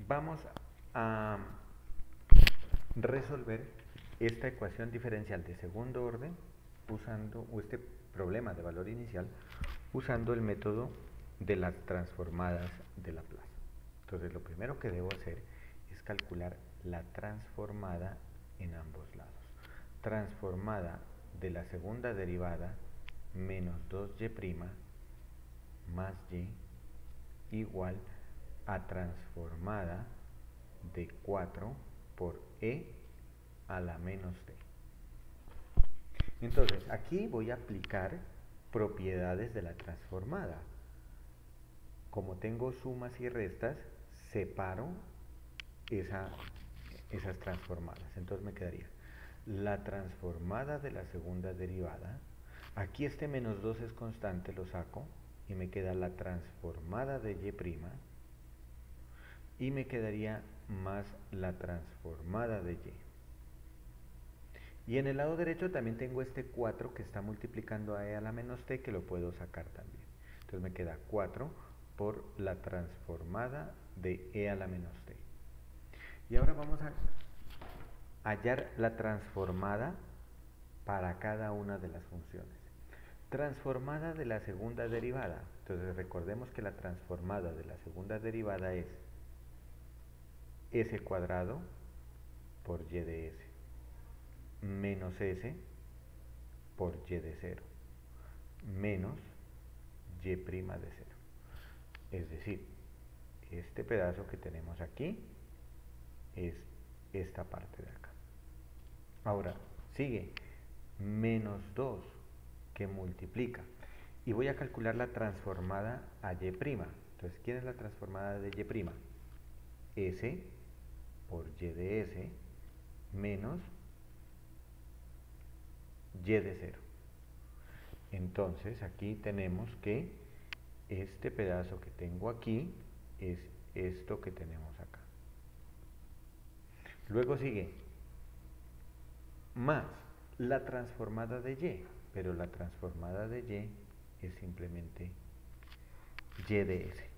Vamos a resolver esta ecuación diferencial de segundo orden usando, o este problema de valor inicial, usando el método de las transformadas de Laplace. Entonces lo primero que debo hacer es calcular la transformada en ambos lados. Transformada de la segunda derivada menos 2y' más y igual a transformada de 4 por e a la menos t. Entonces, aquí voy a aplicar propiedades de la transformada. Como tengo sumas y restas, separo esas transformadas. Entonces me quedaría la transformada de la segunda derivada. Aquí este menos 2 es constante, lo saco y me queda la transformada de y' y me quedaría más la transformada de y. Y en el lado derecho también tengo este 4 que está multiplicando a e a la menos t, que lo puedo sacar también. Entonces me queda 4 por la transformada de e a la menos t. Y ahora vamos a hallar la transformada para cada una de las funciones. Transformada de la segunda derivada. Entonces recordemos que la transformada de la segunda derivada es s cuadrado por y de s menos s por y de 0 menos y' de 0. Es decir, este pedazo que tenemos aquí es esta parte de acá. Ahora, sigue menos 2 que multiplica. Y voy a calcular la transformada a y'. Entonces, ¿quién es la transformada de y'? S por y de s menos y de 0. Entonces, aquí tenemos que este pedazo que tengo aquí es esto que tenemos acá. Luego sigue más la transformada de y, pero la transformada de y es simplemente y de s.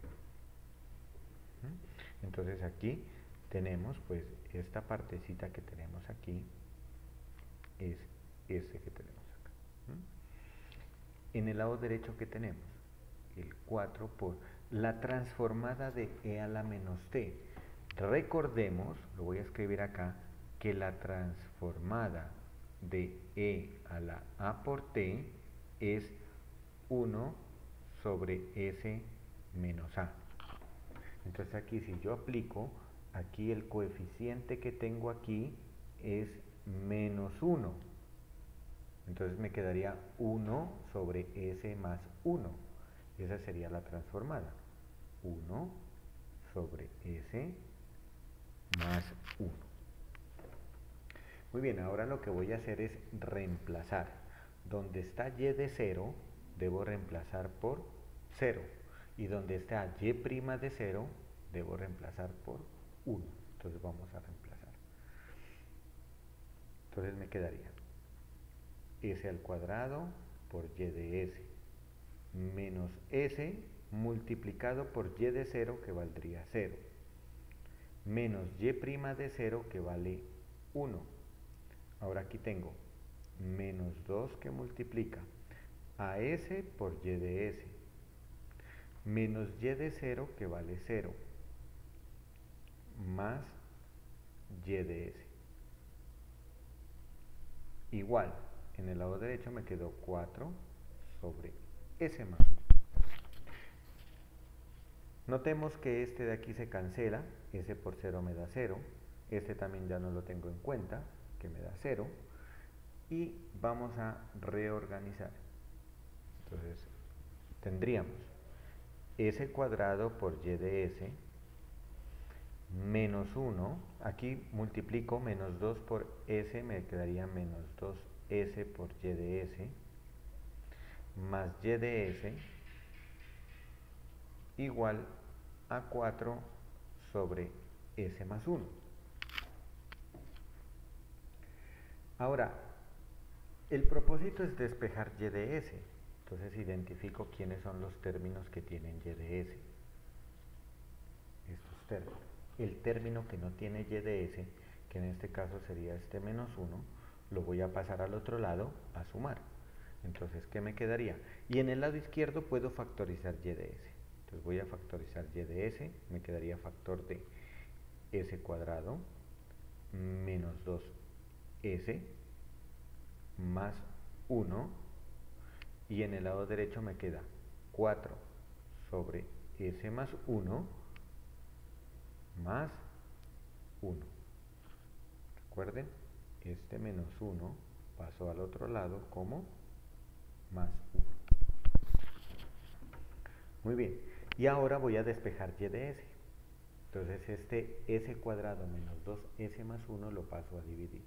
Entonces aquí tenemos pues esta partecita que tenemos aquí es este que tenemos acá. En el lado derecho, ¿qué tenemos? El 4 por la transformada de e a la menos t. Recordemos, lo voy a escribir acá, que la transformada de e a la a por t es 1 sobre s menos a. Entonces aquí si yo aplico, aquí el coeficiente que tengo aquí es menos 1. Entonces me quedaría 1 sobre s más 1. Esa sería la transformada. 1 sobre s más 1. Muy bien, ahora lo que voy a hacer es reemplazar. Donde está y de 0, debo reemplazar por 0. Y donde está y' de 0, debo reemplazar por 1. Entonces vamos a reemplazar. Entonces me quedaría s al cuadrado por y de s menos s multiplicado por y de 0, que valdría 0, menos y' de 0, que vale 1. Ahora aquí tengo menos 2 que multiplica a s por y de s, menos y de 0, que vale 0, más y de s. Igual, en el lado derecho me quedó 4 sobre s más 1. Notemos que este de aquí se cancela, s por 0 me da 0, este también ya no lo tengo en cuenta, que me da 0, y vamos a reorganizar. Entonces, tendríamos s cuadrado por y de s menos 1, aquí multiplico menos 2 por s, me quedaría menos 2s por y de s, más y de s, igual a 4 sobre s más 1. Ahora, el propósito es despejar y de s, entonces identifico quiénes son los términos que tienen y de s. Estos términos. el término que no tiene y de s, que en este caso sería este menos 1, lo voy a pasar al otro lado a sumar. Entonces, ¿qué me quedaría? Y en el lado izquierdo puedo factorizar y de s. Entonces voy a factorizar y de s, me quedaría factor de s cuadrado menos 2s más 1, y en el lado derecho me queda 4 sobre s más 1 más 1. Recuerden, este menos 1 pasó al otro lado como más 1. Muy bien, y ahora voy a despejar y de s. Entonces este s cuadrado menos 2s más 1 lo paso a dividir.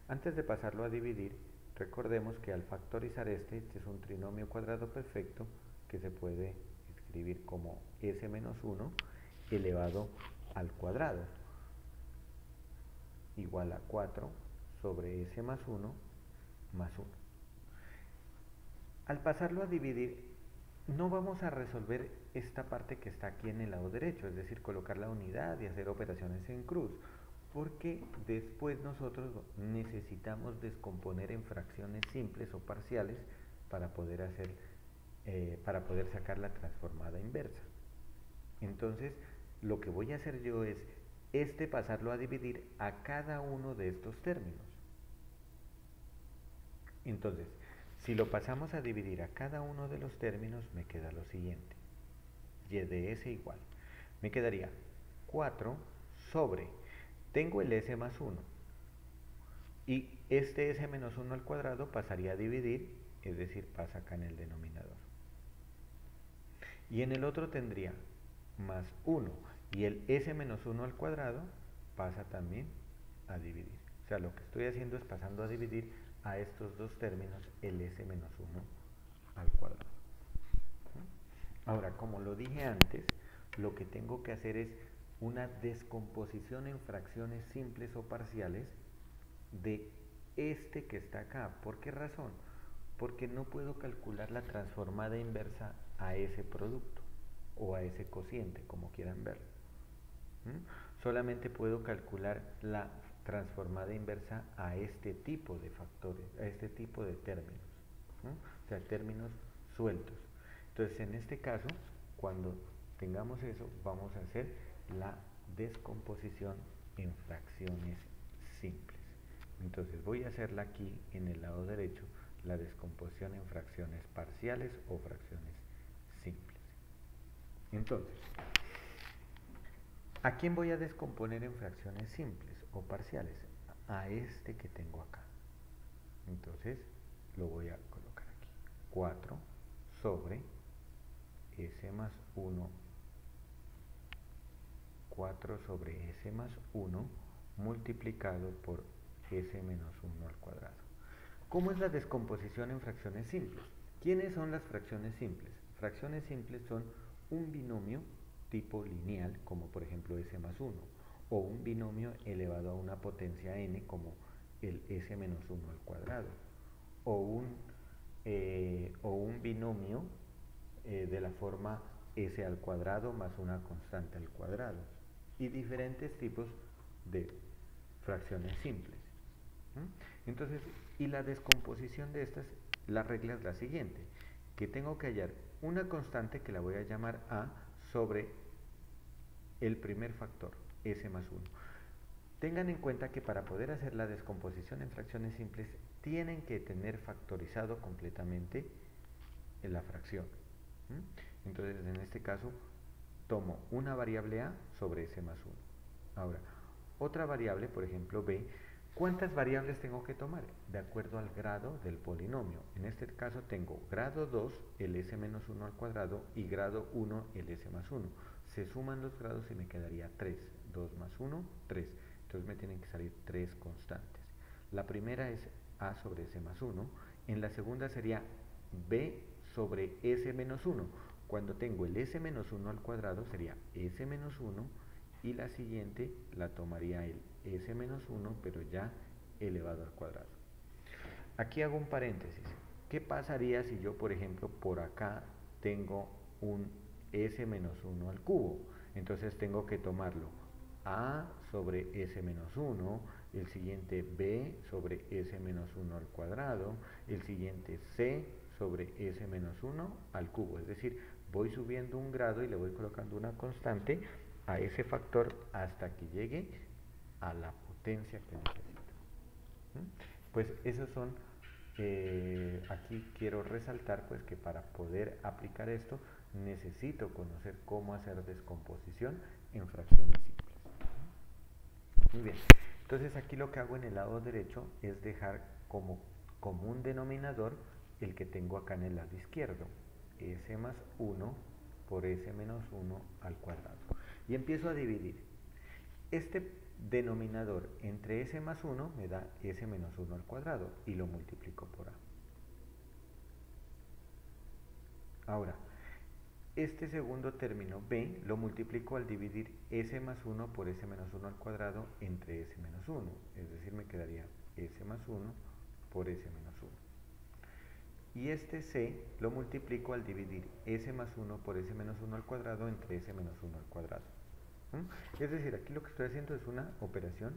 Antes de pasarlo a dividir, recordemos que al factorizar este es un trinomio cuadrado perfecto que se puede escribir como s menos 1 elevado al cuadrado, igual a 4 sobre s más 1 más 1. Al pasarlo a dividir, no vamos a resolver esta parte que está aquí en el lado derecho, es decir, colocar la unidad y hacer operaciones en cruz, porque después nosotros necesitamos descomponer en fracciones simples o parciales para poder sacar la transformada inversa. Entonces, lo que voy a hacer yo es pasarlo a dividir a cada uno de estos términos. Entonces, si lo pasamos a dividir a cada uno de los términos, me queda lo siguiente. Y de s igual. Me quedaría 4 sobre, tengo el s más 1. Y este s menos 1 al cuadrado pasaría a dividir, es decir, pasa acá en el denominador. Y en el otro tendría más 1. Y el s menos 1 al cuadrado pasa también a dividir. O sea, lo que estoy haciendo es pasando a dividir a estos dos términos el s menos 1 al cuadrado. Ahora, como lo dije antes, lo que tengo que hacer es una descomposición en fracciones simples o parciales de este que está acá. ¿Por qué razón? Porque no puedo calcular la transformada inversa a ese producto o a ese cociente, como quieran verlo. Solamente puedo calcular la transformada inversa a este tipo de factores, a este tipo de términos, o sea, términos sueltos. Entonces, en este caso, cuando tengamos eso, vamos a hacer la descomposición en fracciones simples. Entonces, voy a hacerla aquí en el lado derecho, la descomposición en fracciones parciales o fracciones simples. Entonces, ¿a quién voy a descomponer en fracciones simples o parciales? A este que tengo acá. Entonces lo voy a colocar aquí. 4 sobre s más 1, 4 sobre s más 1 multiplicado por s menos 1 al cuadrado. ¿Cómo es la descomposición en fracciones simples? ¿Quiénes son las fracciones simples? Fracciones simples son un binomio tipo lineal, como por ejemplo s más 1, o un binomio elevado a una potencia n, como el s menos 1 al cuadrado, o un binomio de la forma s al cuadrado más una constante al cuadrado, y diferentes tipos de fracciones simples. Entonces, y la descomposición de estas, la regla es la siguiente, que tengo que hallar una constante que la voy a llamar a sobre el primer factor, s más 1. Tengan en cuenta que para poder hacer la descomposición en fracciones simples, tienen que tener factorizado completamente la fracción. Entonces, en este caso, tomo una variable a sobre s más 1. Ahora, otra variable, por ejemplo, b. ¿Cuántas variables tengo que tomar? De acuerdo al grado del polinomio. En este caso tengo grado 2, el s menos 1 al cuadrado, y grado 1, el s más 1. Se suman los grados y me quedaría 3. 2 más 1, 3. Entonces me tienen que salir 3 constantes. La primera es a sobre s más 1. En la segunda sería b sobre s menos 1. Cuando tengo el s menos 1 al cuadrado sería s menos 1, y la siguiente la tomaría el s menos 1, pero ya elevado al cuadrado. Aquí hago un paréntesis. ¿Qué pasaría si yo, por ejemplo, por acá tengo un s menos 1 al cubo? Entonces tengo que tomarlo A sobre S menos 1, el siguiente B sobre S menos 1 al cuadrado, el siguiente C sobre S menos 1 al cubo. Es decir, voy subiendo un grado y le voy colocando una constante a ese factor hasta que llegue a la potencia que necesito. Pues esos son, aquí quiero resaltar pues que para poder aplicar esto necesito conocer cómo hacer descomposición en fracciones simples. Muy bien, entonces aquí lo que hago en el lado derecho es dejar como común denominador el que tengo acá en el lado izquierdo, S más 1 por S menos 1 al cuadrado. Y empiezo a dividir. Este denominador entre S más 1 me da S menos 1 al cuadrado y lo multiplico por A. Ahora, este segundo término B lo multiplico al dividir S más 1 por S menos 1 al cuadrado entre S menos 1. Es decir, me quedaría S más 1 por S menos 1. Y este C lo multiplico al dividir S más 1 por S menos 1 al cuadrado entre S menos 1 al cuadrado. Es decir, aquí lo que estoy haciendo es una operación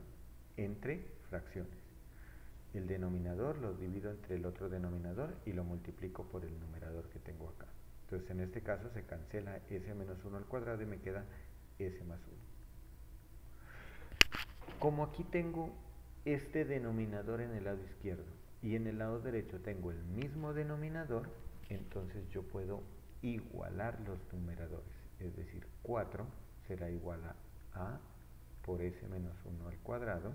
entre fracciones. El denominador lo divido entre el otro denominador y lo multiplico por el numerador que tengo acá. Entonces en este caso se cancela S menos 1 al cuadrado y me queda S más 1. Como aquí tengo este denominador en el lado izquierdo y en el lado derecho tengo el mismo denominador, entonces yo puedo igualar los numeradores. Es decir, 4 será igual a por S menos 1 al cuadrado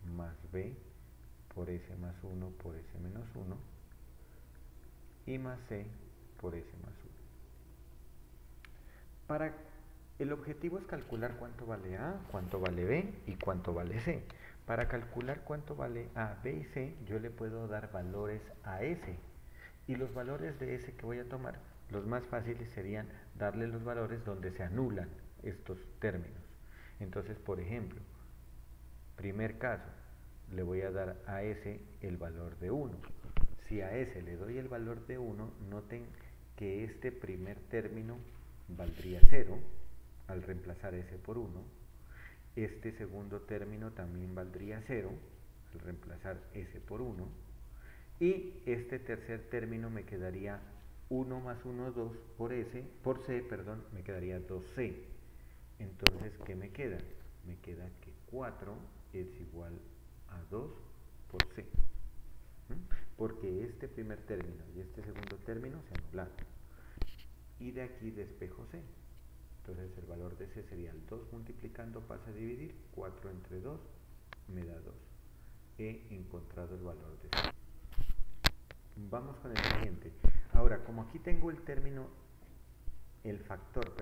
más B por S más 1 por S menos 1 y más C por S más 1. El objetivo es calcular cuánto vale A, cuánto vale B y cuánto vale C. Para calcular cuánto vale A, B y C, yo le puedo dar valores a S. Y los valores de S que voy a tomar, los más fáciles serían darle los valores donde se anulan estos términos. Entonces, por ejemplo, primer caso, le voy a dar a S el valor de 1. Si a S le doy el valor de 1, noten que este primer término valdría 0 al reemplazar S por 1. Este segundo término también valdría 0 al reemplazar S por 1. Y este tercer término me quedaría 1 más 1, 2 por C, me quedaría 2C. Entonces, ¿qué me queda? Me queda que 4 es igual a 2 por C. Porque este primer término y este segundo término se anularon. Y de aquí despejo C. Entonces el valor de C sería el 2 multiplicando, pasa a dividir, 4 entre 2 me da 2. He encontrado el valor de C. Vamos con el siguiente. Ahora, como aquí tengo el factor,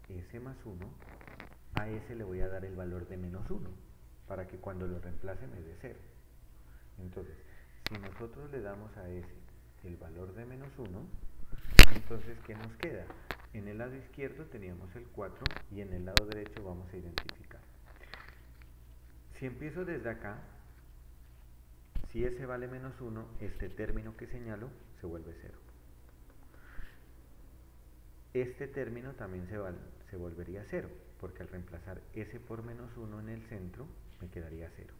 S más 1, a S le voy a dar el valor de menos 1, para que cuando lo reemplace me dé 0. Entonces, si nosotros le damos a S el valor de menos 1, entonces, ¿qué nos queda? En el lado izquierdo teníamos el 4 y en el lado derecho vamos a identificar. Si empiezo desde acá, si S vale menos 1, este término que señalo se vuelve 0. Este término también se volvería 0, porque al reemplazar S por menos 1 en el centro, me quedaría 0.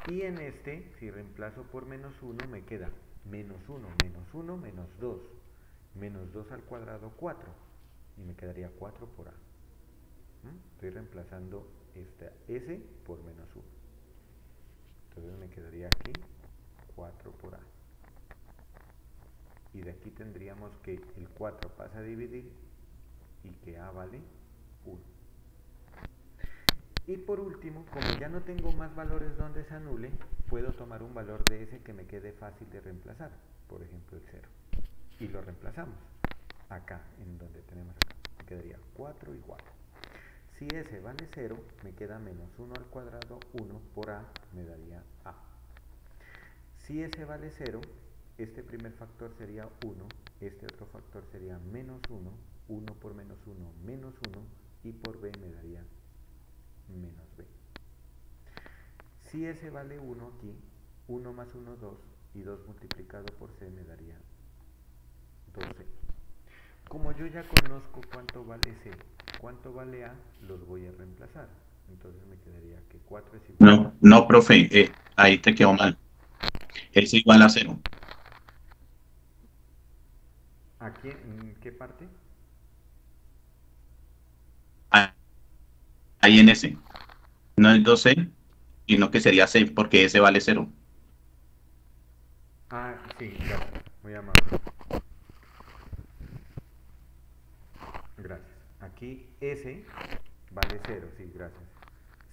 Y en este, si reemplazo por menos 1, me queda menos 1, menos 1, menos 2. Menos 2 al cuadrado, 4. Y me quedaría 4 por A. Estoy reemplazando esta S por menos 1. Entonces me quedaría aquí 4 por A. Y de aquí tendríamos que el 4 pasa a dividir y que A vale 1. Y por último, como ya no tengo más valores donde se anule, puedo tomar un valor de S que me quede fácil de reemplazar. Por ejemplo, el 0. Y lo reemplazamos acá, en donde tenemos acá. Me quedaría 4 igual. Si S vale 0, me queda menos 1 al cuadrado, 1 por A, me daría A. Si S vale 0, este primer factor sería 1, este otro factor sería menos 1, 1 por menos 1, menos 1, y por B me daría menos B. Si S vale 1 aquí, 1 más 1, 2, y 2 multiplicado por C me daría 12. Como yo ya conozco cuánto vale C cuánto vale A, los voy a reemplazar. Entonces me quedaría que 4 es igual. No, no, profe, ahí te quedó mal. Es igual a 0. ¿Aquí en qué parte? Ahí en ese. No es 2C, sino que sería C, porque ese vale 0. Ah, sí, gracias. Muy amable. Gracias. Aquí S vale 0, sí, gracias.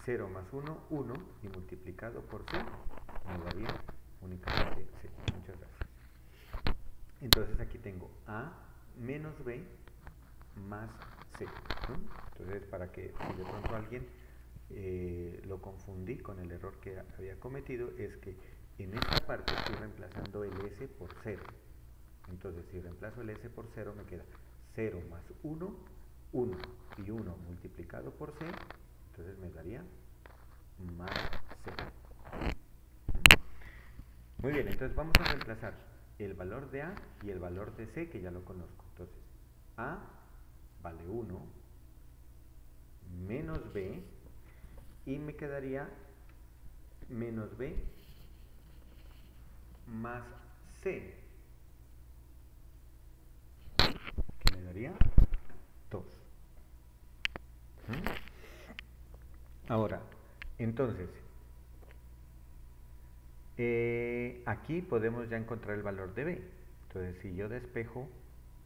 0 más 1, 1, y multiplicado por C me daría únicamente C. Muchas gracias. Entonces aquí tengo A menos B más C, ¿no? Entonces, para que si de pronto alguien lo confundí con el error que había cometido, es que en esta parte estoy reemplazando el S por 0. Entonces, si reemplazo el S por 0, me queda 0 más 1, 1, y 1 multiplicado por C, entonces me daría más C. Muy bien, entonces vamos a reemplazar el valor de A y el valor de C, que ya lo conozco. Entonces, A vale 1 menos B, y me quedaría menos B más C, que me daría 2. Ahora, entonces, aquí podemos ya encontrar el valor de B. Entonces, si yo despejo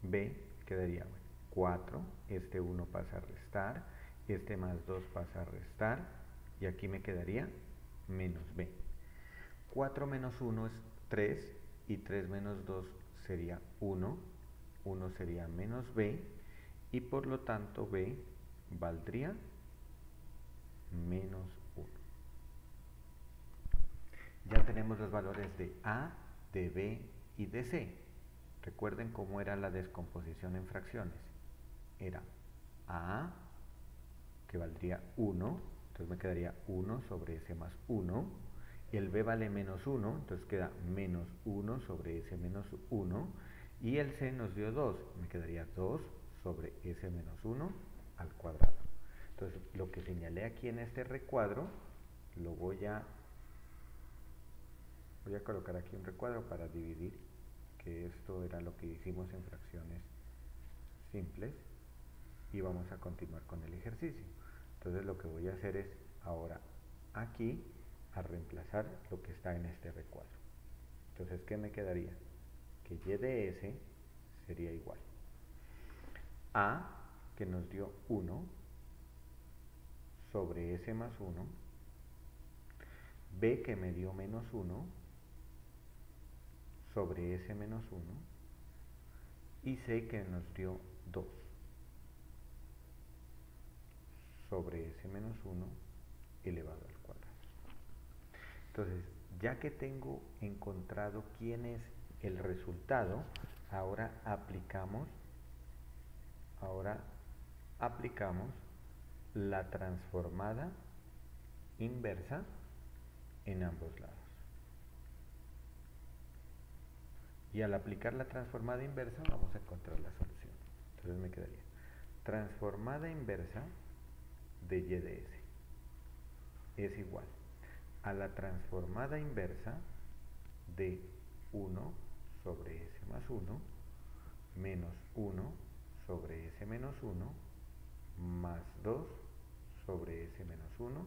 B, quedaría 4, este 1 pasa a restar, este más 2 pasa a restar, y aquí me quedaría menos B. 4 menos 1 es 3, y 3 menos 2 sería 1, 1 sería menos B, y por lo tanto B valdría menos 1. Ya tenemos los valores de A, de B y de C. Recuerden cómo era la descomposición en fracciones. Era A, que valdría 1, entonces me quedaría 1 sobre S más 1. El B vale menos 1, entonces queda menos 1 sobre S menos 1. Y el C nos dio 2, me quedaría 2 sobre S menos 1 al cuadrado. Entonces, lo que señalé aquí en este recuadro, lo voy a colocar aquí un recuadro para dividir, que esto era lo que hicimos en fracciones simples, y vamos a continuar con el ejercicio. Entonces lo que voy a hacer es ahora aquí a reemplazar lo que está en este recuadro. Entonces, ¿qué me quedaría? Que y de S sería igual a, que nos dio 1 sobre S más 1, B, que me dio menos 1 sobre S menos 1, y C, que nos dio 2 sobre S menos 1 elevado al cuadrado. Entonces, ya que tengo encontrado quién es el resultado, ahora aplicamos la transformada inversa en ambos lados. Y al aplicar la transformada inversa vamos a encontrar la solución. Entonces me quedaría transformada inversa de y de s es igual a la transformada inversa de 1 sobre s más 1 menos 1 sobre s menos 1 más 2 sobre s menos 1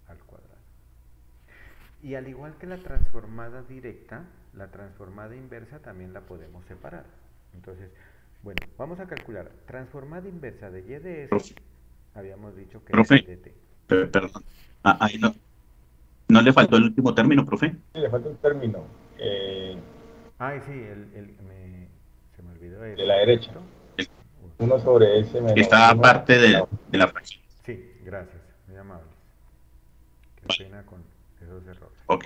al cuadrado. Y al igual que la transformada directa, la transformada inversa también la podemos separar. Entonces, bueno, vamos a calcular. Transformada inversa de y de s, Profe, habíamos dicho que era y profe, de t. perdón. Ahí no le faltó el último término, profe. Sí, le falta un término Ay, sí, se me olvidó de ese, la derecha. ¿cierto? 1 sobre S menos Está 1. aparte de la fracción. Sí, gracias, muy amables. Qué Vale, pena con esos errores. ok.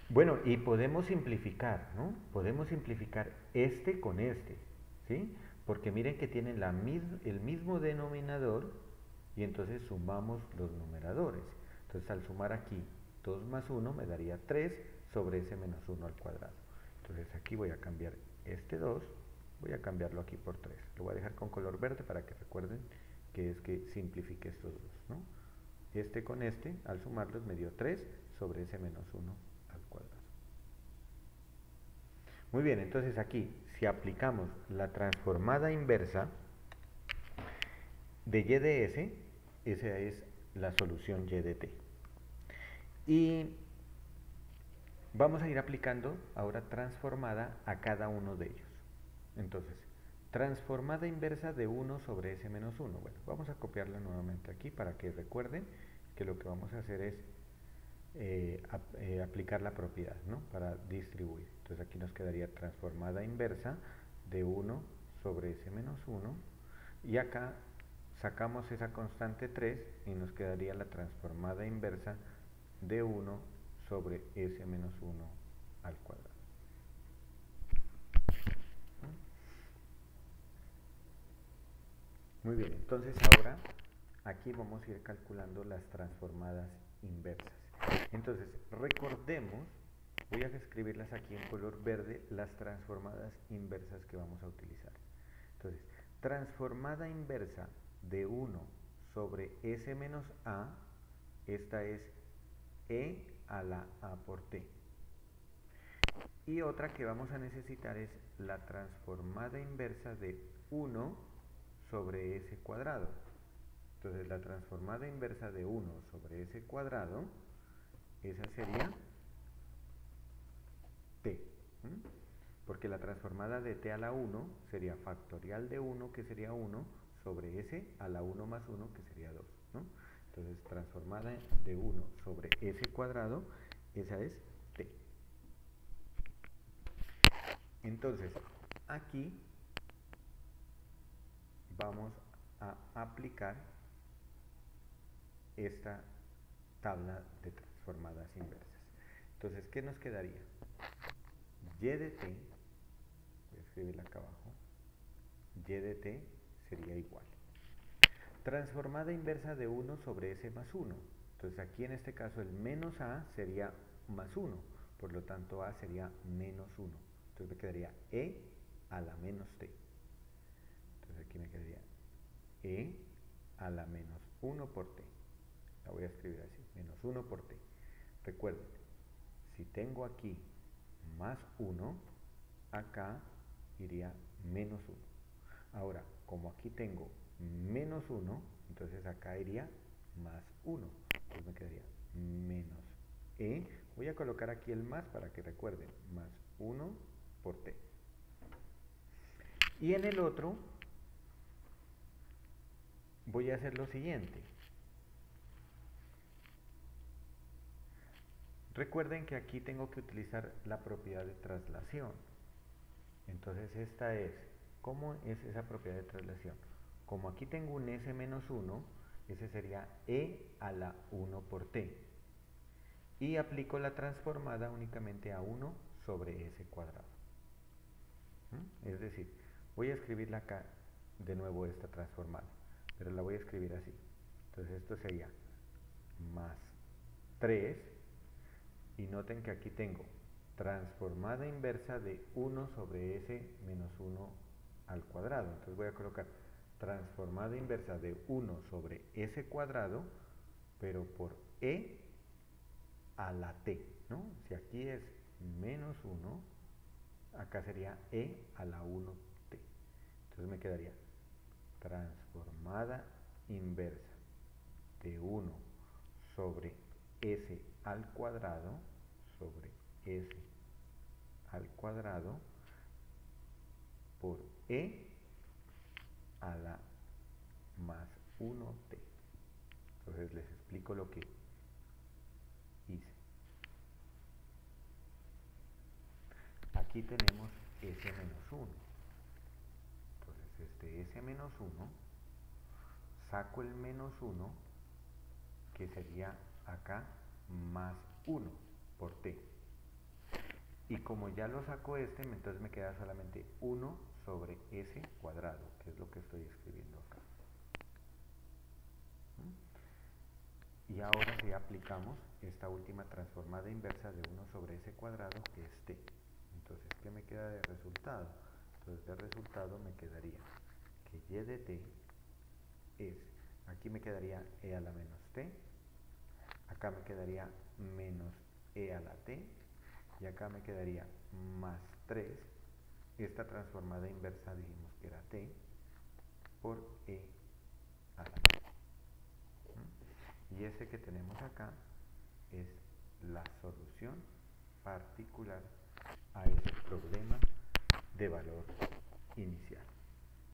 Bueno, y podemos simplificar, ¿no? Podemos simplificar este con este, ¿sí? Porque miren que tienen el mismo denominador, y entonces sumamos los numeradores. Entonces, al sumar aquí 2 más 1 me daría 3 sobre s menos 1 al cuadrado. Entonces aquí voy a cambiar este 2, Voy a cambiarlo aquí por 3. Lo voy a dejar con color verde para que recuerden que es que simplifique estos dos, ¿no? Este con este, al sumarlos, me dio 3 sobre ese menos 1 al cuadrado. Muy bien, entonces aquí, si aplicamos la transformada inversa de y de s, esa es la solución y de t. Y vamos a ir aplicando ahora transformada a cada uno de ellos. Entonces, transformada inversa de 1 sobre s menos 1. Bueno, vamos a copiarla nuevamente aquí para que recuerden que lo que vamos a hacer es aplicar la propiedad, ¿no? Para distribuir. Entonces aquí nos quedaría transformada inversa de 1 sobre s menos 1. Y acá sacamos esa constante 3 y nos quedaría la transformada inversa de 1 sobre s menos 1 al cuadrado. Muy bien, entonces ahora aquí vamos a ir calculando las transformadas inversas. Entonces, recordemos, voy a escribirlas aquí en color verde, las transformadas inversas que vamos a utilizar. Entonces, transformada inversa de 1 sobre s menos a, esta es e a la a por t. Y otra que vamos a necesitar es la transformada inversa de 1 sobre s cuadrado. Entonces la transformada inversa de 1 sobre s cuadrado, esa sería t. Porque la transformada de t a la 1 sería factorial de 1, que sería 1, sobre s a la 1 más 1, que sería 2. ¿no? Entonces transformada de 1 sobre s cuadrado, esa es t. Entonces, aquí vamos a aplicar esta tabla de transformadas inversas. Entonces, ¿qué nos quedaría? Y de t, voy a escribirla acá abajo, y de t sería igual. Transformada inversa de 1 sobre s más 1. Entonces, aquí en este caso el menos a sería más 1, por lo tanto a sería menos 1. Entonces me quedaría e a la menos t. Entonces aquí me quedaría e a la menos 1 por t. La voy a escribir así, menos 1 por t. Recuerden, si tengo aquí más 1, acá iría menos 1. Ahora, como aquí tengo menos 1, entonces acá iría más 1. Entonces me quedaría menos e. Voy a colocar aquí el más para que recuerden, más 1 por t. Y en el otro voy a hacer lo siguiente. Recuerden que aquí tengo que utilizar la propiedad de traslación. Entonces esta es, ¿cómo es esa propiedad de traslación? Como aquí tengo un s menos 1, ese sería e a la 1 por t. Y aplico la transformada únicamente a 1 sobre s cuadrado. Es decir, voy a escribirla acá de nuevo esta transformada, pero la voy a escribir así. Entonces esto sería más 3, y noten que aquí tengo transformada inversa de 1 sobre s menos 1 al cuadrado. Entonces voy a colocar transformada inversa de 1 sobre s cuadrado, pero por e a la t, ¿no? Si aquí es menos 1, acá sería e a la 1t. Entonces me quedaría transformada inversa de 1 sobre s al cuadrado sobre s al cuadrado por e a la más 1t. Entonces les explico lo que hice. Aquí tenemos s menos 1. Entonces este s menos 1, saco el menos 1, que sería acá más 1 por t. Y como ya lo saco entonces me queda solamente 1 sobre s cuadrado, que es lo que estoy escribiendo acá. Y ahora sí aplicamos esta última transformada inversa de 1 sobre s cuadrado, que es t. Entonces, ¿qué me queda de resultado? Entonces de resultado me quedaría que y de t es, aquí me quedaría e a la menos t, acá me quedaría menos e a la t, y acá me quedaría más 3, esta transformada inversa dijimos que era t, por e a la t. Y ese que tenemos acá es la solución particular a ese problema de valor inicial.